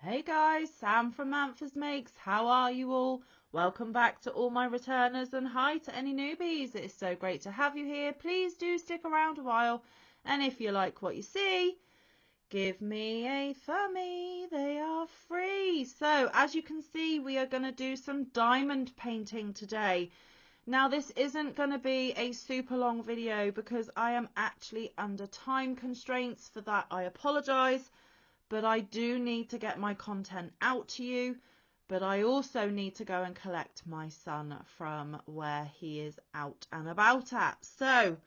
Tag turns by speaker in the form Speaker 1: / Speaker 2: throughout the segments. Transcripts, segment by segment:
Speaker 1: Hey guys, Sam from Manfa's Makes. How are you all? Welcome back to all my returners and hi to any newbies. It is so great to have you here. Please do stick around a while. And if you like what you see, give me a thumbie. They are free. So as you can see, we are going to do some diamond painting today. Now this isn't going to be a super long video because I am actually under time constraints. For that I apologise. But I do need to get my content out to you, but I also need to go and collect my son from where he is out and about at. So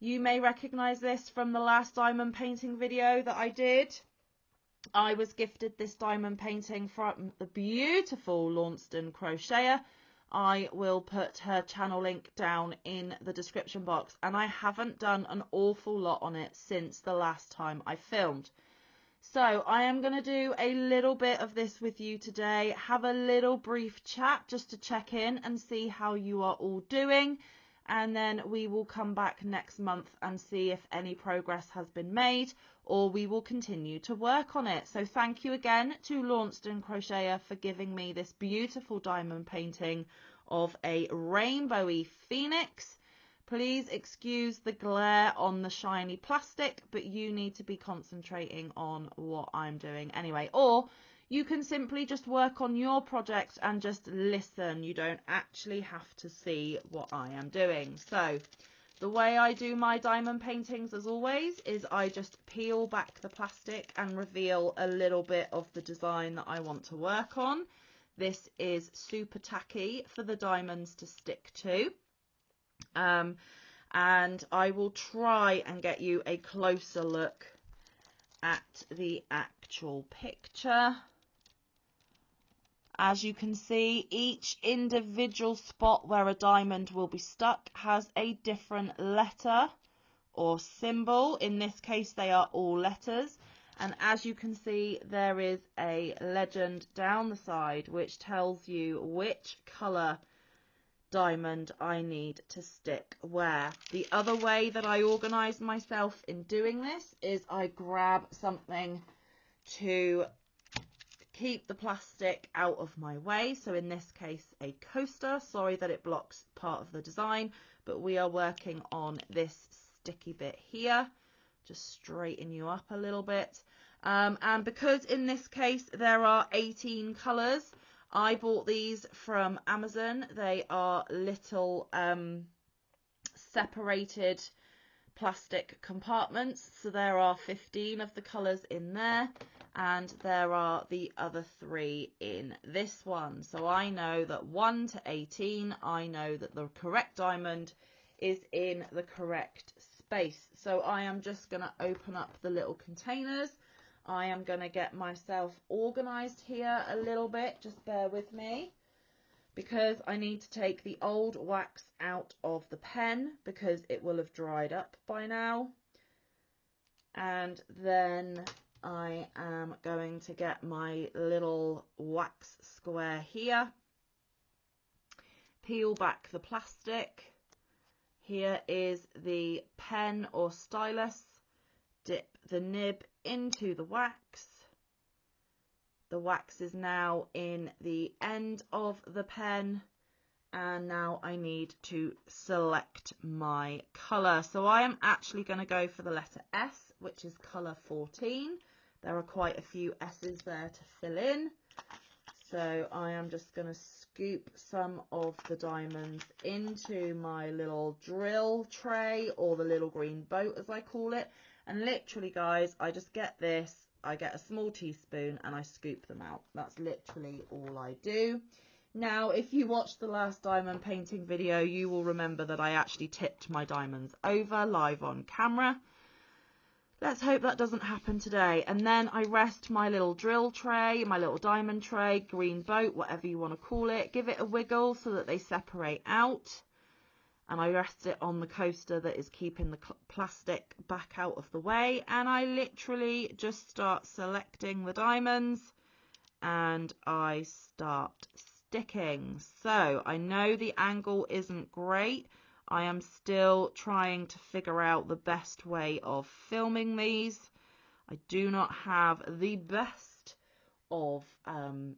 Speaker 1: you may recognize this from the last diamond painting video that I did. I was gifted this diamond painting from the beautiful Launceston Crocheter. I will put her channel link down in the description box, and I haven't done an awful lot on it since the last time I filmed. So I am going to do a little bit of this with you today, have a little brief chat just to check in and see how you are all doing. And then we will come back next month and see if any progress has been made, or we will continue to work on it. So thank you again to Launceston Crocheter for giving me this beautiful diamond painting of a rainbowy phoenix. Please excuse the glare on the shiny plastic, but you need to be concentrating on what I'm doing anyway. Or you can simply just work on your project and just listen. You don't actually have to see what I am doing. So the way I do my diamond paintings, as always, is I just peel back the plastic and reveal a little bit of the design that I want to work on. This is super tacky for the diamonds to stick to. And I will try and get you a closer look at the actual picture. As you can see, each individual spot where a diamond will be stuck has a different letter or symbol. In this case, they are all letters. And as you can see, there is a legend down the side which tells you which colour diamond I need to stick where. The other way that I organise myself in doing this is I grab something to keep the plastic out of my way. So in this case, a coaster. Sorry that it blocks part of the design, but we are working on this sticky bit here. Just straighten you up a little bit. And because in this case there are 18 colours, I bought these from Amazon. They are little separated plastic compartments. So there are 15 of the colours in there, and there are the other 3 in this one. So I know that 1 to 18, I know that the correct diamond is in the correct space. So I am just going to open up the little containers. I am going to get myself organised here a little bit, just bear with me, because I need to take the old wax out of the pen because it will have dried up by now. And then I am going to get my little wax square here, peel back the plastic. Here is the pen or stylus, dip the nib into the wax. The wax is now in the end of the pen, and now I need to select my colour. So I am actually going to go for the letter S, which is colour 14. There are quite a few S's there to fill in. So I am just going to scoop some of the diamonds into my little drill tray, or the little green boat as I call it. And literally, guys, I just get this, I get a small teaspoon and I scoop them out. That's literally all I do. Now, if you watched the last diamond painting video, you will remember that I actually tipped my diamonds over live on camera. Let's hope that doesn't happen today. And then I rest my little drill tray, my little diamond tray, green boat, whatever you want to call it. Give it a wiggle so that they separate out. And I rest it on the coaster that is keeping the plastic back out of the way. And I literally just start selecting the diamonds and I start sticking. So I know the angle isn't great. I am still trying to figure out the best way of filming these. I do not have the best of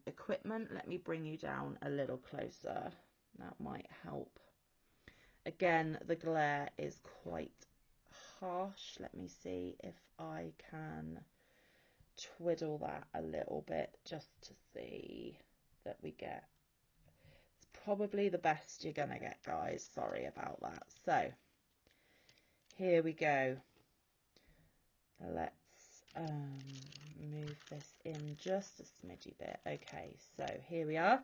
Speaker 1: equipment. Let me bring you down a little closer. That might help. Again, the glare is quite harsh. Let me see if I can twiddle that a little bit just to see that we get. It's probably the best you're gonna get, guys. Sorry about that. So here we go. Let's move this in just a smidgy bit. Okay, so here we are.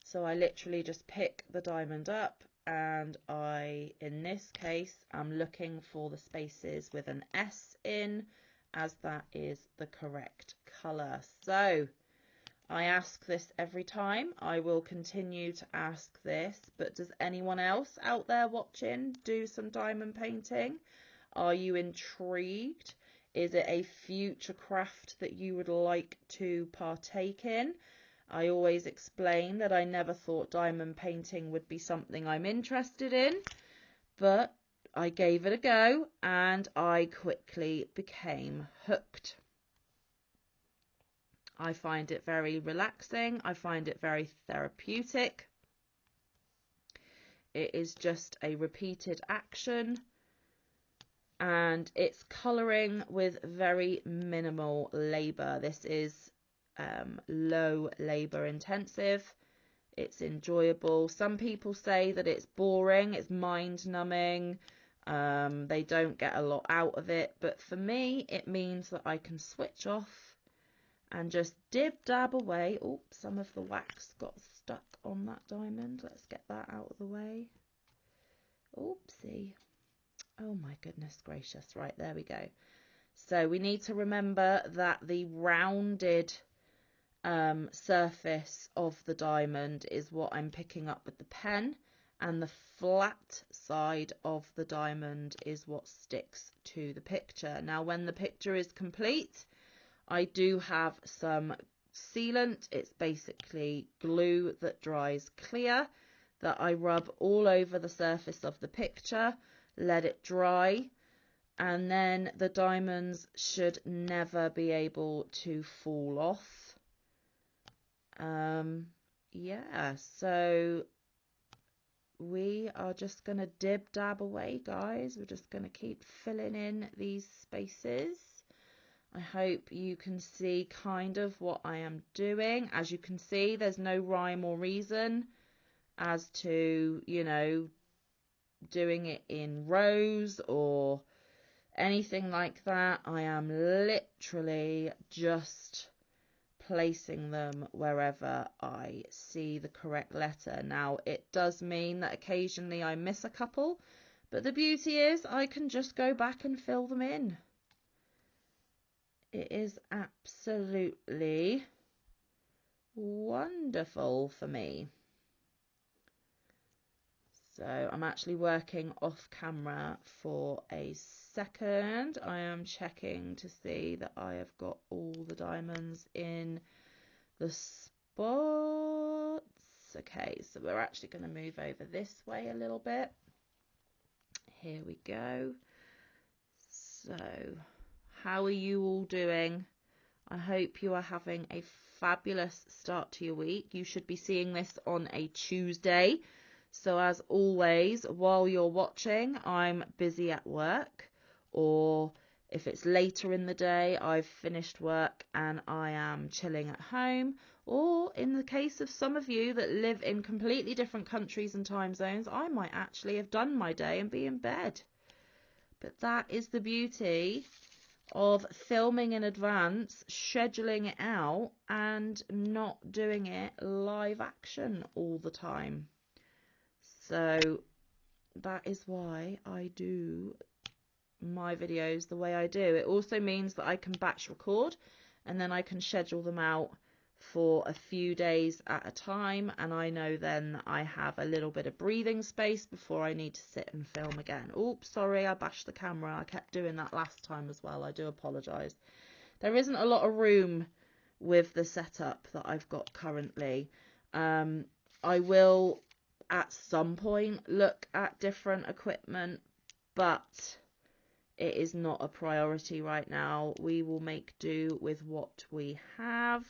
Speaker 1: So I literally just pick the diamond up, and I, in this case, I'm looking for the spaces with an S in, as that is the correct colour. So I ask this every time. I will continue to ask this, but does anyone else out there watching do some diamond painting? Are you intrigued? Is it a future craft that you would like to partake in? I always explain that I never thought diamond painting would be something I'm interested in, but I gave it a go and I quickly became hooked. I find it very relaxing. I find it very therapeutic. It is just a repeated action, and it's colouring with very minimal labour. This is low labour intensive. It's enjoyable. Some people say that it's boring, it's mind numbing, they don't get a lot out of it, but for me it means that I can switch off and just dib dab away. Oh, some of the wax got stuck on that diamond. Let's get that out of the way. Oopsie. Oh my goodness gracious. Right, there we go. So we need to remember that the rounded surface of the diamond is what I'm picking up with the pen, and the flat side of the diamond is what sticks to the picture. Now when the picture is complete, I do have some sealant. It's basically glue that dries clear that I rub all over the surface of the picture, let it dry, and then the diamonds should never be able to fall off. Yeah, so we are just going to dib dab away, guys. We're just going to keep filling in these spaces. I hope you can see kind of what I am doing. As you can see, there's no rhyme or reason as to, you know, doing it in rows or anything like that. I am literally just placing them wherever I see the correct letter. Now, it does mean that occasionally I miss a couple, but the beauty is I can just go back and fill them in. It is absolutely wonderful for me. So I'm actually working off camera for a second. I am checking to see that I have got all the diamonds in the spots. Okay, so we're actually going to move over this way a little bit. Here we go. So how are you all doing? I hope you are having a fabulous start to your week. You should be seeing this on a Tuesday. So as always, while you're watching, I'm busy at work, or if it's later in the day, I've finished work and I am chilling at home, or in the case of some of you that live in completely different countries and time zones, I might actually have done my day and be in bed. But that is the beauty of filming in advance, scheduling it out, and not doing it live action all the time. So that is why I do my videos the way I do. It also means that I can batch record and then I can schedule them out for a few days at a time, and I know then I have a little bit of breathing space before I need to sit and film again. Oops, sorry, I bashed the camera. I kept doing that last time as well. I do apologise. There isn't a lot of room with the setup that I've got currently. I will at some point look at different equipment, but it is not a priority right now. We will make do with what we have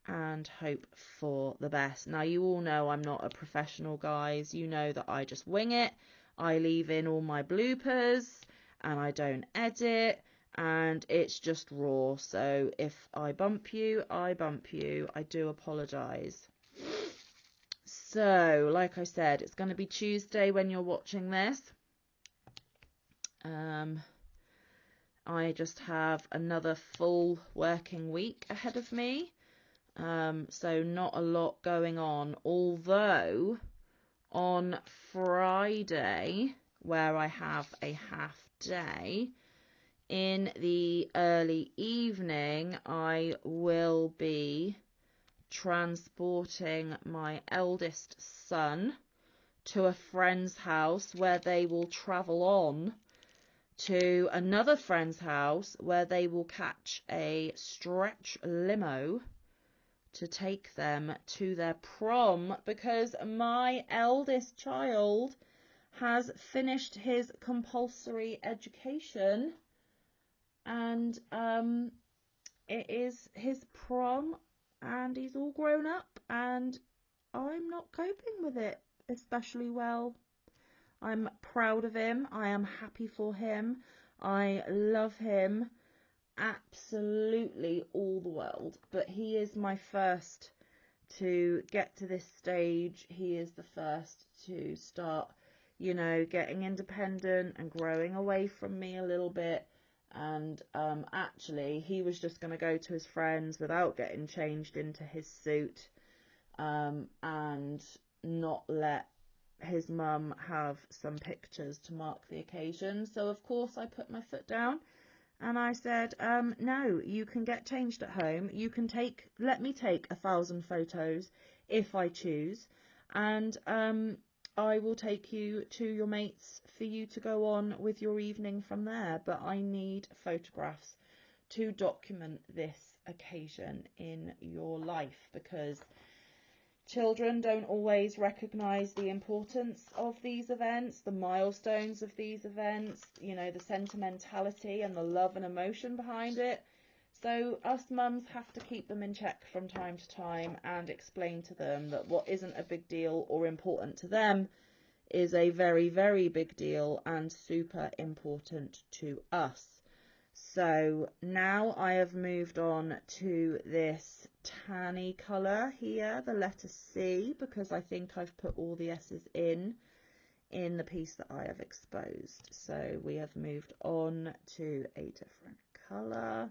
Speaker 1: and hope for the best. Now, you all know I'm not a professional, guys. You know that I just wing it. I leave in all my bloopers and I don't edit, and it's just raw. So if I bump you, I bump you. I do apologise. So, like I said, it's going to be Tuesday when you're watching this. I just have another full working week ahead of me. So not a lot going on, although on Friday, where I have a half day, in the early evening, I will be transporting my eldest son to a friend's house where they will travel on to another friend's house where they will catch a stretch limo to take them to their prom, because my eldest child has finished his compulsory education and it is his prom and he's all grown up and I'm not coping with it especially well. I'm proud of him. I am happy for him. I love him absolutely all the world, but he is my first to get to this stage. He is the first to start, you know, getting independent and growing away from me a little bit. And actually he was just going to go to his friends without getting changed into his suit, and not let his mum have some pictures to mark the occasion. So of course I put my foot down and I said, no, you can get changed at home. You can let me take 1,000 photos if I choose. And I will take you to your mates for you to go on with your evening from there. But I need photographs to document this occasion in your life, because children don't always recognise the importance of these events, the milestones of these events, you know, the sentimentality and the love and emotion behind it. So us mums have to keep them in check from time to time and explain to them that what isn't a big deal or important to them is a very, very big deal and super important to us. So now I have moved on to this tanny colour here, the letter C, because I think I've put all the S's in the piece that I have exposed. So we have moved on to a different colour.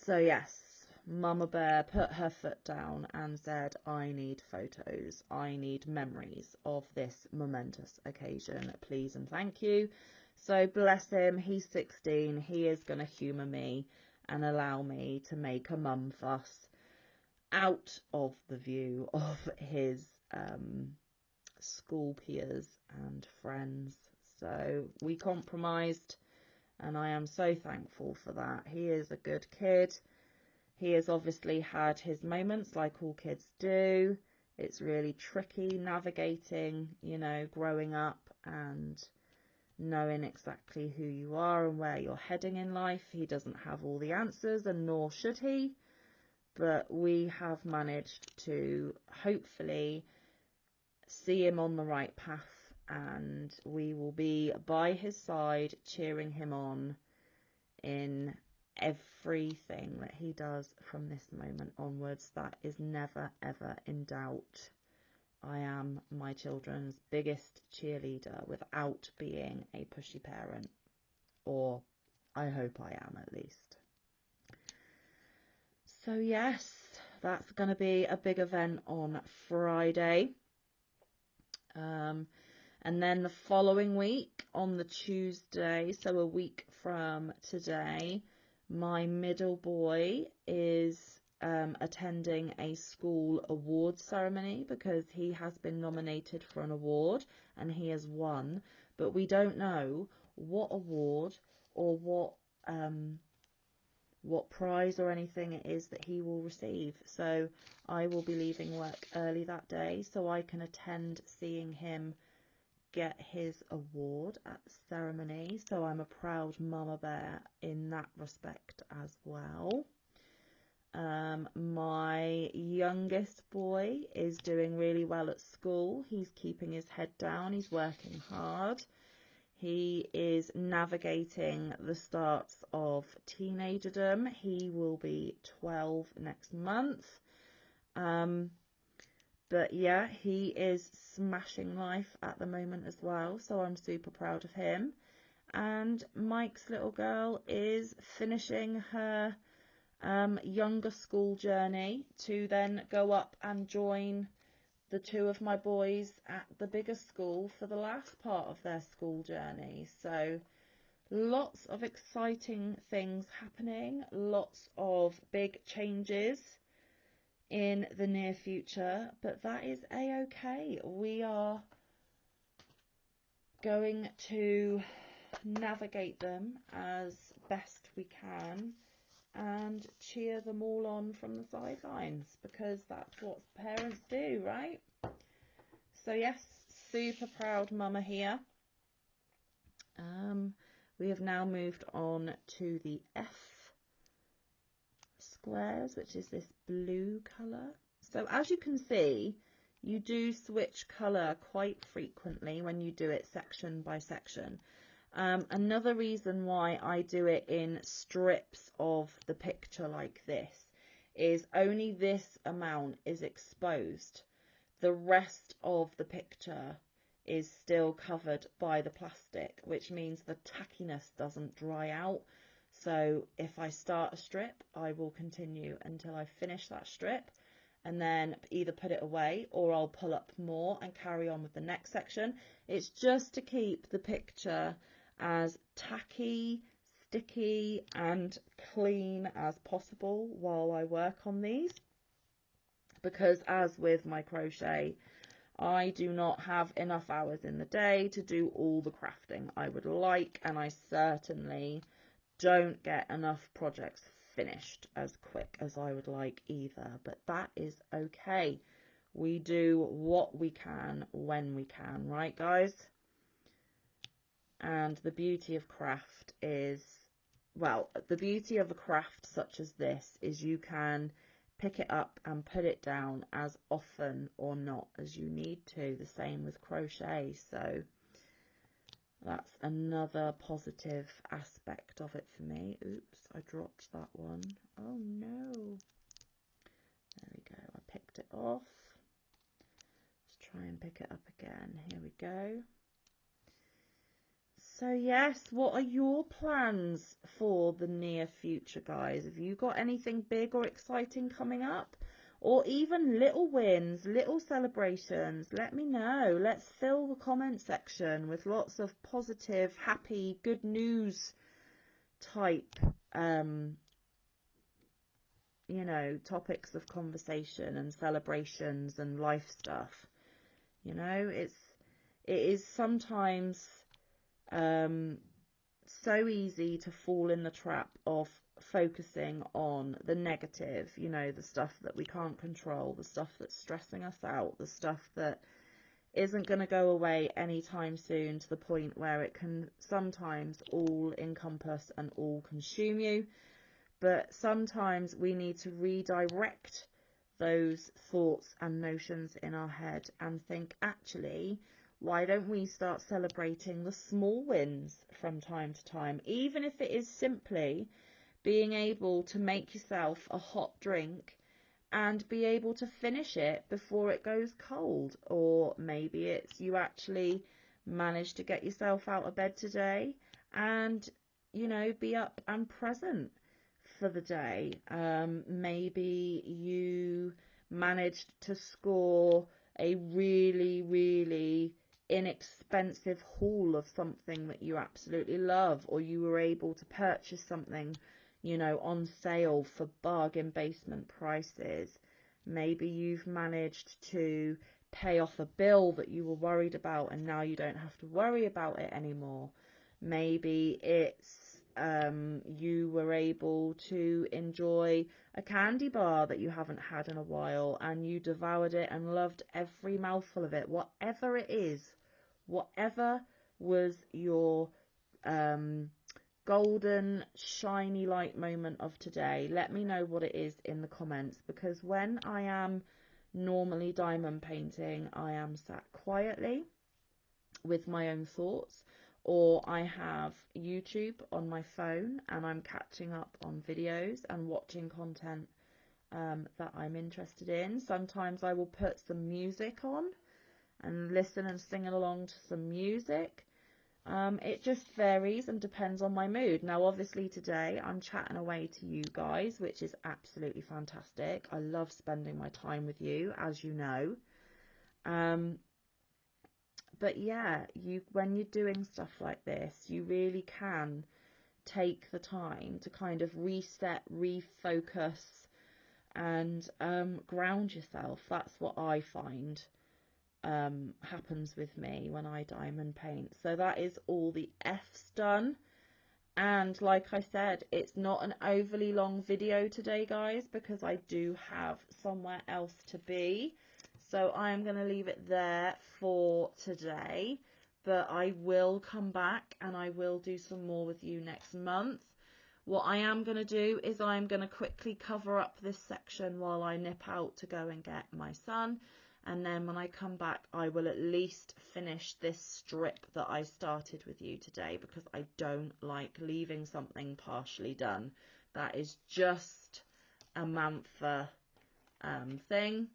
Speaker 1: So yes, Mama Bear put her foot down and said, I need photos, I need memories of this momentous occasion, please and thank you. So bless him, he's 16, he is going to humour me and allow me to make a mum fuss out of the view of his school peers and friends. So we compromised and I am so thankful for that. He is a good kid. He has obviously had his moments like all kids do. It's really tricky navigating, you know, growing up and knowing exactly who you are and where you're heading in life. He doesn't have all the answers, and nor should he, but we have managed to hopefully see him on the right path, and we will be by his side cheering him on in everything that he does from this moment onwards. That is never ever in doubt. I am my children's biggest cheerleader without being a pushy parent, or I hope I am at least. So yes, that's going to be a big event on Friday. And then the following week on the Tuesday, so a week from today, my middle boy is attending a school award ceremony because he has been nominated for an award and he has won, but we don't know what award or what prize or anything it is that he will receive. So I will be leaving work early that day so I can attend seeing him get his award at the ceremony, so I'm a proud mama bear in that respect as well. My youngest boy is doing really well at school. He's keeping his head down, he's working hard. He is navigating the starts of teenagerdom. He will be 12 next month. But yeah, he is smashing life at the moment as well, so I'm super proud of him. And Mike's little girl is finishing her younger school journey to then go up and join the two of my boys at the bigger school for the last part of their school journey. So lots of exciting things happening, lots of big changes in the near future, but that is a-okay. We are going to navigate them as best we can and cheer them all on from the sidelines, because that's what parents do, right? So yes, super proud mama here. We have now moved on to the F squares, which is this blue colour. So as you can see, you do switch colour quite frequently when you do it section by section. Another reason why I do it in strips of the picture like this is only this amount is exposed. The rest of the picture is still covered by the plastic, which means the tackiness doesn't dry out. So if I start a strip, I will continue until I finish that strip, and then either put it away or I'll pull up more and carry on with the next section. It's just to keep the picture as tacky, sticky and clean as possible while I work on these, because as with my crochet, I do not have enough hours in the day to do all the crafting I would like, and I certainly don't get enough projects finished as quick as I would like either, but that is okay. We do what we can when we can, right guys? And the beauty of craft is, well, the beauty of a craft such as this is you can pick it up and put it down as often or not as you need to. The same with crochet, so that's another positive aspect of it for me. Oops, I dropped that one. Oh no. There we go, I picked it off. Let's try and pick it up again. Here we go. So yes, what are your plans for the near future, guys? Have you got anything big or exciting coming up? Or even little wins, little celebrations? Let me know. Let's fill the comment section with lots of positive, happy, good news type, you know, topics of conversation and celebrations and life stuff. You know, it is sometimes so easy to fall in the trap of focusing on the negative, you know, the stuff that we can't control, the stuff that's stressing us out, the stuff that isn't going to go away anytime soon, to the point where it can sometimes all encompass and all consume you. But sometimes we need to redirect those thoughts and notions in our head and think, actually, why don't we start celebrating the small wins from time to time, even if it is simply being able to make yourself a hot drink and be able to finish it before it goes cold. Or maybe it's you actually managed to get yourself out of bed today and, you know, be up and present for the day. Maybe you managed to score a really inexpensive haul of something that you absolutely love, or you were able to purchase something, you know, on sale for bargain basement prices. Maybe you've managed to pay off a bill that you were worried about and now you don't have to worry about it anymore. Maybe it's you were able to enjoy a candy bar that you haven't had in a while and you devoured it and loved every mouthful of it. Whatever it is, whatever was your golden shiny light moment of today. Let me know what it is in the comments, because when I am normally diamond painting, I am sat quietly with my own thoughts, or I have YouTube on my phone and I'm catching up on videos and watching content that I'm interested in. Sometimes I will put some music on and listen and sing along to some music. It just varies and depends on my mood. Now, obviously today I'm chatting away to you guys, which is absolutely fantastic. I love spending my time with you, as you know. But yeah, when you're doing stuff like this, you really can take the time to kind of reset, refocus, and ground yourself. That's what I find happens with me when I diamond paint. So that is all the F's done. And like I said, it's not an overly long video today, guys, because I do have somewhere else to be. So I am going to leave it there for today, but I will come back and I will do some more with you next month. What I am going to do is I'm going to quickly cover up this section while I nip out to go and get my son. And then when I come back, I will at least finish this strip that I started with you today, because I don't like leaving something partially done. That is just a Manfa thing.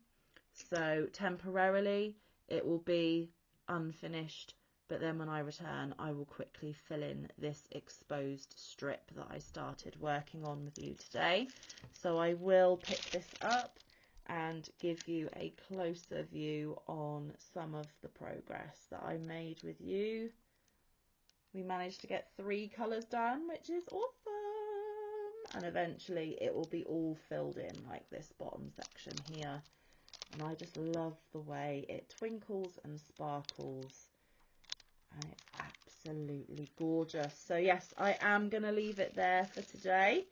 Speaker 1: So temporarily it will be unfinished, but then when I return, I will quickly fill in this exposed strip that I started working on with you today. So I will pick this up and give you a closer view on some of the progress that I made with you. We managed to get 3 colours done, which is awesome. And eventually it will be all filled in like this bottom section here. And I just love the way it twinkles and sparkles. And it's absolutely gorgeous. So yes, I am going to leave it there for today.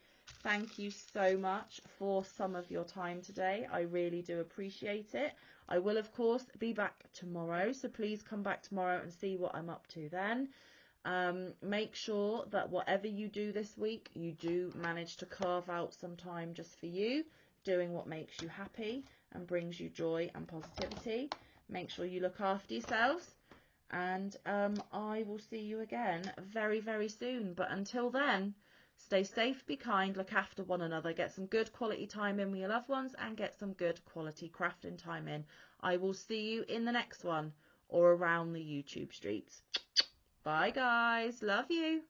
Speaker 1: Thank you so much for some of your time today. I really do appreciate it. I will, of course, be back tomorrow. So please come back tomorrow and see what I'm up to then. Make sure that whatever you do this week, you do manage to carve out some time just for you, doing what makes you happy and brings you joy and positivity. Make sure you look after yourselves. And I will see you again very, very soon. But until then, stay safe, be kind, look after one another, get some good quality time in with your loved ones, and get some good quality crafting time in. I will see you in the next one, or around the YouTube streets. Bye, guys. Love you.